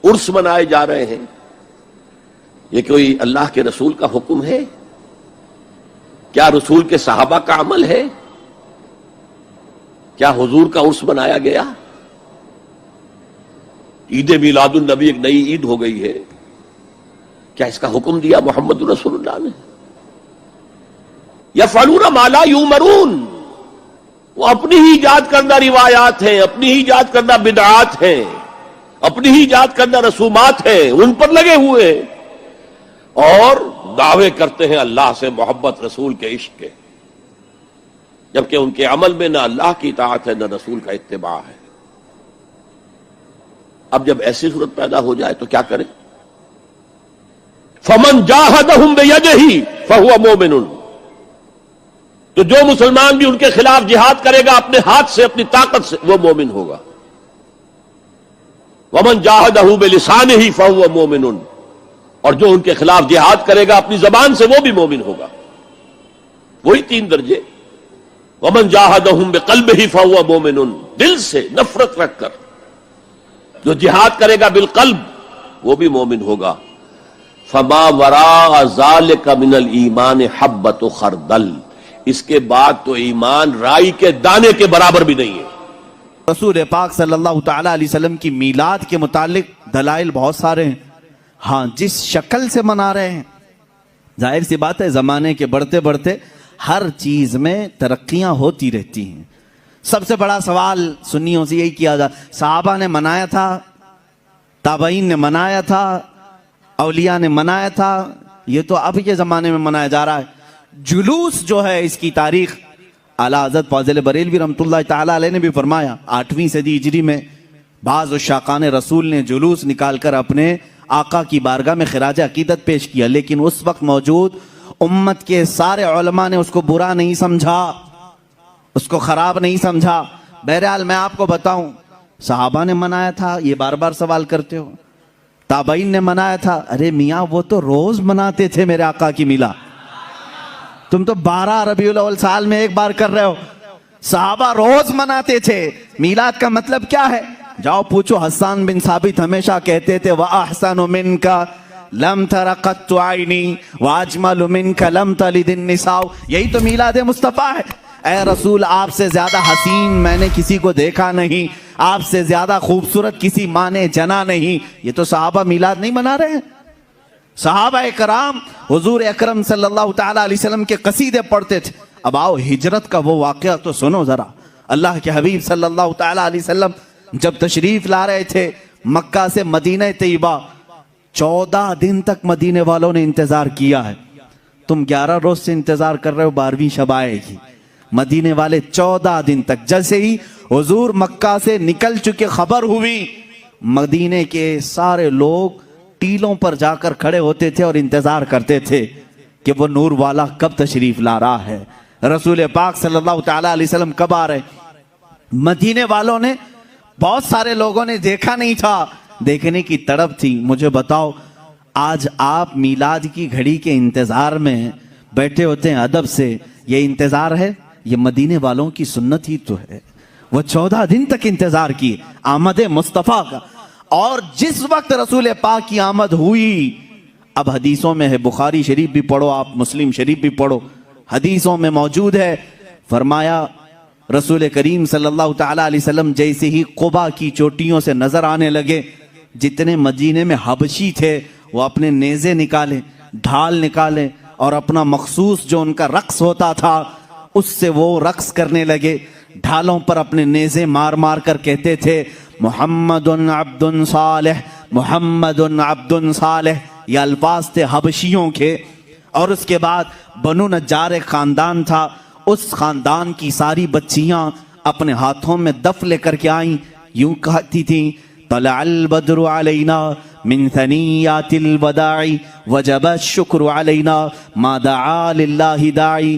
عرس منائے جا رہے ہیں، یہ کوئی اللہ کے رسول کا حکم ہے؟ کیا رسول کے صحابہ کا عمل ہے؟ کیا حضور کا عرس منایا گیا؟ عید میلاد النبی ایک نئی عید ہو گئی ہے، کیا اس کا حکم دیا محمد رسول اللہ نے؟ یفعلون ما لا یؤمرون، وہ اپنی ہی ایجاد کردہ روایات ہیں، اپنی ہی ایجاد کردہ بدعات ہیں، اپنی ہی ایجاد کردہ رسومات ہیں، ان پر لگے ہوئے ہیں اور دعوے کرتے ہیں اللہ سے محبت، رسول کے عشق کے، جبکہ ان کے عمل میں نہ اللہ کی اطاعت ہے نہ رسول کا اتباع ہے۔ اب جب ایسی صورت پیدا ہو جائے تو کیا کریں؟ فمن جاہدہم بیدہ فہو مومن، تو جو مسلمان بھی ان کے خلاف جہاد کرے گا اپنے ہاتھ سے، اپنی طاقت سے، وہ مومن ہوگا۔ ومن جاہدہ بلسانہ فہو مومن، اور جو ان کے خلاف جہاد کرے گا اپنی زبان سے، وہ بھی مومن ہوگا۔ وہی 3 درجے۔ ومن جاہدہم بقلبہ فہو مومن، دل سے نفرت رکھ کر جو جہاد کرے گا بالقلب وہ بھی مومن ہوگا۔ فما وراء ذلک من الایمان حبۃ خردل، اس کے بعد تو ایمان رائی کے دانے کے برابر بھی نہیں ہے۔ رسول پاک صلی اللہ تعالی علیہ وسلم کی میلاد کے متعلق دلائل بہت سارے ہیں۔ ہاں، جس شکل سے منا رہے ہیں، ظاہر سی بات ہے زمانے کے بڑھتے بڑھتے ہر چیز میں ترقیاں ہوتی رہتی ہیں۔ سب سے بڑا سوال سنیوں سے یہی کیا جاتا، صحابہ نے منایا تھا، تابعین نے منایا تھا، اولیاء نے منایا تھا، یہ تو اب کے زمانے میں منایا جا رہا ہے۔ جلوس جو ہے اس کی تاریخ اعلیٰ حضرت فاضل بریلوی رحمۃ اللہ تعالیٰ علیہ نے بھی فرمایا، 8ویں صدی ہجری میں بعض عشاقان رسول نے جلوس نکال کر اپنے آقا کی بارگاہ میں خراج عقیدت پیش کیا، لیکن اس وقت موجود امت کے سارے علماء نے اس کو برا نہیں سمجھا، اس کو خراب نہیں سمجھا۔ بہرحال میں آپ کو بتاؤں، صحابہ نے منایا تھا، یہ بار بار سوال کرتے ہو، تابعین نے منایا تھا، ارے میاں وہ تو روز مناتے تھے میرے آقا کی میلاد، تم تو 12 ربیع الاول سال میں ایک بار کر رہے ہو، صحابہ روز مناتے تھے۔ میلاد کا مطلب کیا ہے؟ جاؤ پوچھو، حسان بن ثابت ہمیشہ کہتے تھے وَأَحْسَنُ مِنْكَ لَمْ تَرَ قَطُّ عَيْنِي وَأَجْمَلُ مِنْكَ لَمْ تَلِدِ النِّسَاءُ، یہی تو میلاد مصطفیٰ ہے۔ اے رسول، آپ سے زیادہ حسین میں نے کسی کو دیکھا نہیں، آپ سے زیادہ خوبصورت کسی ماں نے جنا نہیں۔ یہ تو صحابہ میلاد نہیں منا رہے ہیں۔ صحابہ کرام حضور اکرم صلی اللہ تعالی علیہ وسلم کے قصیدے پڑھتے تھے۔ اب آؤ ہجرت کا وہ واقعہ تو سنو ذرا۔ اللہ کے حبیب صلی اللہ تعالی علیہ وسلم جب تشریف لا رہے تھے مکہ سے مدینہ طیبہ، 14 دن تک مدینے والوں نے انتظار کیا ہے۔ تم 11 روز سے انتظار کر رہے ہو 12ویں شب آئے گی، مدینے والے 14 دن تک۔ جیسے ہی حضور مکہ سے نکل چکے خبر ہوئی، مدینے کے سارے لوگ ٹیلوں پر جا کر کھڑے ہوتے تھے اور انتظار کرتے تھے کہ وہ نور والا کب تشریف لا رہا ہے، رسول پاک صلی اللہ تعالی علیہ وسلم کب آ رہے۔ مدینے والوں نے، بہت سارے لوگوں نے دیکھا نہیں تھا، دیکھنے کی تڑپ تھی۔ مجھے بتاؤ، آج آپ میلاد کی گھڑی کے انتظار میں بیٹھے ہوتے ہیں ادب سے، یہ انتظار ہے؟ یہ مدینے والوں کی سنت ہی تو ہے۔ وہ 14 دن تک انتظار کیے آمد مصطفیٰ کا، اور جس وقت رسول پاک کی آمد ہوئی، اب حدیثوں میں ہے، بخاری شریف بھی پڑھو آپ، مسلم شریف بھی پڑھو، حدیثوں میں موجود ہے، فرمایا رسول کریم صلی اللہ تعالی علیہ وسلم جیسے ہی قبا کی چوٹیوں سے نظر آنے لگے، جتنے مدینے میں حبشی تھے وہ اپنے نیزے نکالے، ڈھال نکالے، اور اپنا مخصوص جو ان کا رقص ہوتا تھا اس سے وہ رقص کرنے لگے، ڈھالوں پر اپنے نیزے مار مار کر کہتے تھے محمد عبد صالح، محمد عبد صالح، یہ الفاظ تھے حبشیوں کے۔ اور اس کے بعد بنو نجار ایک خاندان تھا، اس خاندان کی ساری بچیاں اپنے ہاتھوں میں دف لے کر کے آئیں، یوں کہتی تھیں طلع البدر علینا من ثنیات الوداع وجب الشکر علینا ما دعا للہ داعی۔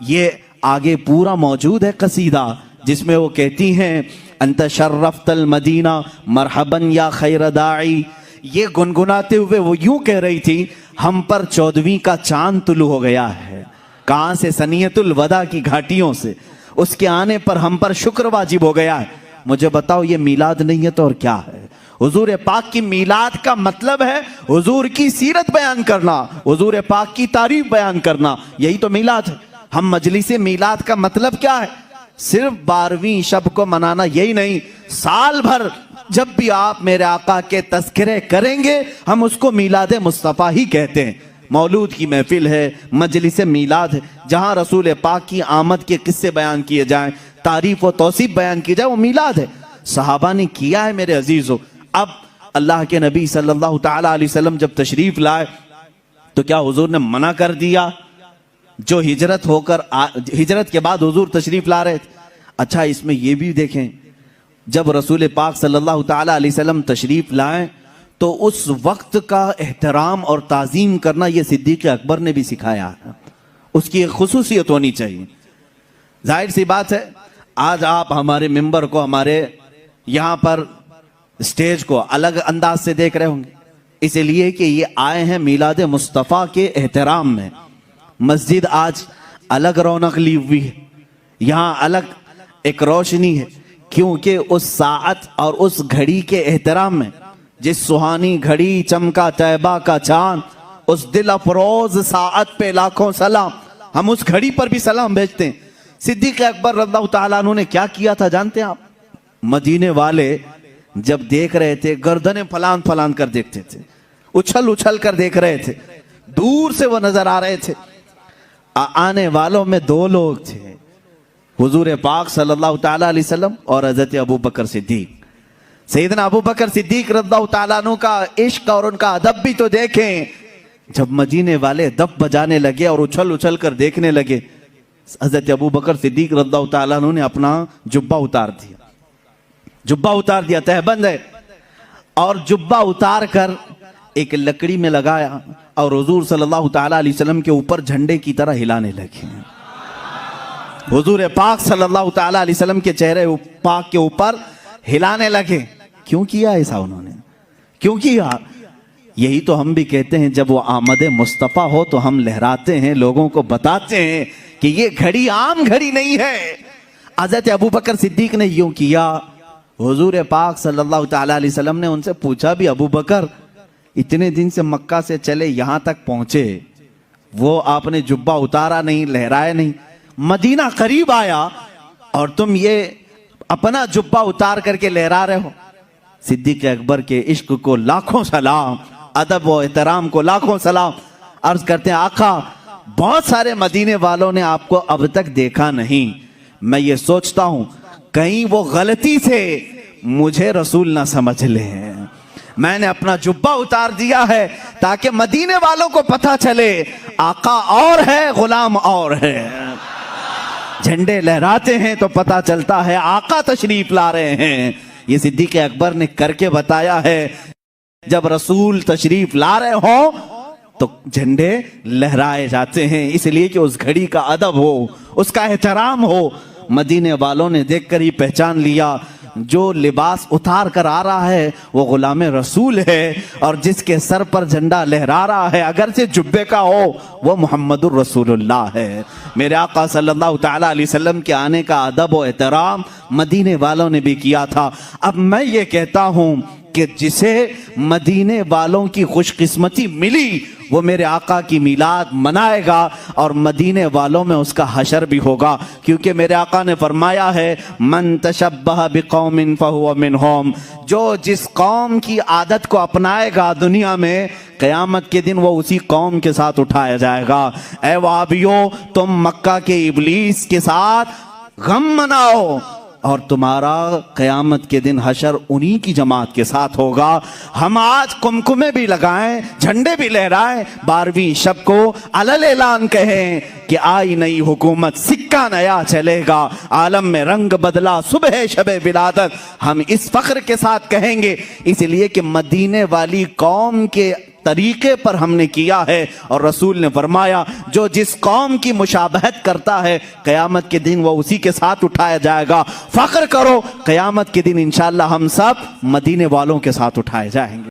یہ آگے پورا موجود ہے قصیدہ جس میں وہ کہتی ہیں انت شرفت المدینہ مرحبا یا خیر داعی۔ یہ گنگناتے ہوئے وہ یوں کہہ رہی تھی ہم پر 14ویں کا چاند طلوع ہو گیا ہے۔ کہاں سے؟ ثنیۃ الوداع کی گھاٹیوں سے، اس کے آنے پر ہم پر شکر واجب ہو گیا ہے۔ مجھے بتاؤ یہ میلاد نہیں ہے تو اور کیا ہے؟ حضور پاک کی میلاد کا مطلب ہے حضور کی سیرت بیان کرنا، حضور پاک کی تعریف بیان کرنا، یہی تو میلاد ہے۔ ہم مجلس میلاد کا مطلب کیا ہے؟ صرف 12ویں شب کو منانا یہی نہیں، سال بھر جب بھی آپ میرے آقا کے تذکرے کریں گے ہم اس کو میلاد مصطفیٰ ہی کہتے ہیں۔ مولود کی محفل ہے، مجلس میلاد ہے، جہاں رسول پاک کی آمد کے قصے بیان کیے جائیں، تعریف و توصیف بیان کی جائے، وہ میلاد ہے۔ صحابہ نے کیا ہے میرے عزیزو۔ اب اللہ کے نبی صلی اللہ تعالی علیہ وسلم جب تشریف لائے تو کیا حضور نے منع کر دیا؟ جو ہجرت کے بعد حضور تشریف لا رہے تھے۔ اچھا اس میں یہ بھی دیکھیں، جب رسول پاک صلی اللہ تعالی علیہ وسلم تشریف لائیں تو اس وقت کا احترام اور تعظیم کرنا یہ صدیق اکبر نے بھی سکھایا ہے، اس کی ایک خصوصیت ہونی چاہیے۔ ظاہر سی بات ہے آج آپ ہمارے ممبر کو، ہمارے یہاں پر اسٹیج کو الگ انداز سے دیکھ رہے ہوں گے، اس لیے کہ یہ آئے ہیں میلاد مصطفیٰ کے احترام میں۔ مسجد آج الگ رونق لی ہوئی ہے، یہاں الگ ایک روشنی ہے، کیونکہ اس ساعت اور اس گھڑی کے احترام میں، جس سہانی گھڑی چمکا طیبہ کا چاند، اس دل افروز ساعت پہ لاکھوں سلام۔ ہم اس گھڑی پر بھی سلام بھیجتے ہیں۔ صدیق اکبر رضی اللہ تعالیٰ عنہ نے کیا کیا تھا جانتے ہیں آپ؟ مدینے والے جب دیکھ رہے تھے گردنیں پھلان پھلان کر دیکھتے تھے، اچھل اچھل کر دیکھ رہے تھے، دور سے وہ نظر آ رہے تھے۔ آنے والوں میں 2 لوگ تھے، حضور پاک صلی اللہ تعالیٰ علیہ وسلم اور حضرت ابو بکر صدیق۔ سیدنا ابو بکر صدیق رضی اللہ تعالیٰ عنہ کا عشق اور ان کا ادب بھی تو دیکھیں۔ جب مدینے والے دف بجانے لگے اور اچھل اچھل کر دیکھنے لگے، حضرت ابو بکر صدیق رضی اللہ تعالیٰ عنہ نے اپنا جبہ اتار دیا، تہبند ہے، اور جبہ اتار کر ایک لکڑی میں لگایا اور حضور صلی اللہ تعالیٰ علیہ وسلم کے اوپر جھنڈے کی طرح ہلانے لگے۔ حضور پاک صلی اللہ تعالیٰ علیہ وسلم کے چہرے پاک کے اوپر ہلانے لگے۔ کیوں کیا ایسا انہوں نے؟ کیوں کیا؟ یہی تو ہم بھی کہتے ہیں، جب وہ آمد مصطفیٰ ہو تو ہم لہراتے ہیں، لوگوں کو بتاتے ہیں کہ یہ گھڑی عام گھڑی نہیں ہے۔ حضرت ابو بکر صدیق نے یوں کیا۔ حضور پاک صلی اللہ تعالیٰ علیہ وسلم نے ان سے پوچھا بھی، ابو بکر اتنے دن سے مکہ سے چلے یہاں تک پہنچے، وہ آپ نے جبہ اتارا نہیں، لہرایا نہیں، مدینہ قریب آیا اور تم یہ اپنا جبہ اتار کر کے لہرا رہے ہو۔ صدیق اکبر کے عشق کو لاکھوں سلام، ادب و احترام کو لاکھوں سلام۔ عرض کرتے ہیں آقا بہت سارے مدینے والوں نے آپ کو اب تک دیکھا نہیں، میں یہ سوچتا ہوں کہیں وہ غلطی سے مجھے رسول نہ سمجھ لیں، میں نے اپنا جبہ اتار دیا ہے تاکہ مدینے والوں کو پتہ چلے آقا اور ہے غلام اور ہے۔ جھنڈے لہراتے ہیں تو پتہ چلتا ہے آقا تشریف لا رہے ہیں۔ یہ صدیق اکبر نے کر کے بتایا ہے، جب رسول تشریف لا رہے ہوں تو جھنڈے لہرائے جاتے ہیں، اس لیے کہ اس گھڑی کا ادب ہو، اس کا احترام ہو۔ مدینے والوں نے دیکھ کر ہی پہچان لیا، جو لباس اتار کر آ رہا ہے وہ غلام رسول ہے، اور جس کے سر پر جھنڈا لہرا رہا ہے اگرچہ جبے کا ہو وہ محمد الرسول اللہ ہے۔ میرے آقا صلی اللہ تعالیٰ علیہ وسلم کے آنے کا ادب و احترام مدینے والوں نے بھی کیا تھا۔ اب میں یہ کہتا ہوں کہ جسے مدینے والوں کی خوش قسمتی ملی وہ میرے آقا کی میلاد منائے گا، اور مدینے والوں میں اس کا حشر بھی ہوگا، کیونکہ میرے آقا نے فرمایا ہے من تشبہ بقوم فہو منہم، جو جس قوم کی عادت کو اپنائے گا دنیا میں، قیامت کے دن وہ اسی قوم کے ساتھ اٹھایا جائے گا۔ اے وہابیو، تم مکہ کے ابلیس کے ساتھ غم مناؤ اور تمہارا قیامت کے دن حشر انہی کی جماعت کے ساتھ ہوگا۔ ہم آج کمکمے بھی لگائیں، جھنڈے بھی لہرائیں، 12ویں شب کو علل اعلان کہیں کہ آئی نئی حکومت، سکہ نیا چلے گا، عالم میں رنگ بدلا صبح شب ولادت، ہم اس فخر کے ساتھ کہیں گے، اس لیے کہ مدینے والی قوم کے طریقے پر ہم نے کیا ہے، اور رسول نے فرمایا جو جس قوم کی مشابہت کرتا ہے قیامت کے دن وہ اسی کے ساتھ اٹھایا جائے گا۔ فخر کرو، قیامت کے دن انشاءاللہ ہم سب مدینے والوں کے ساتھ اٹھائے جائیں گے۔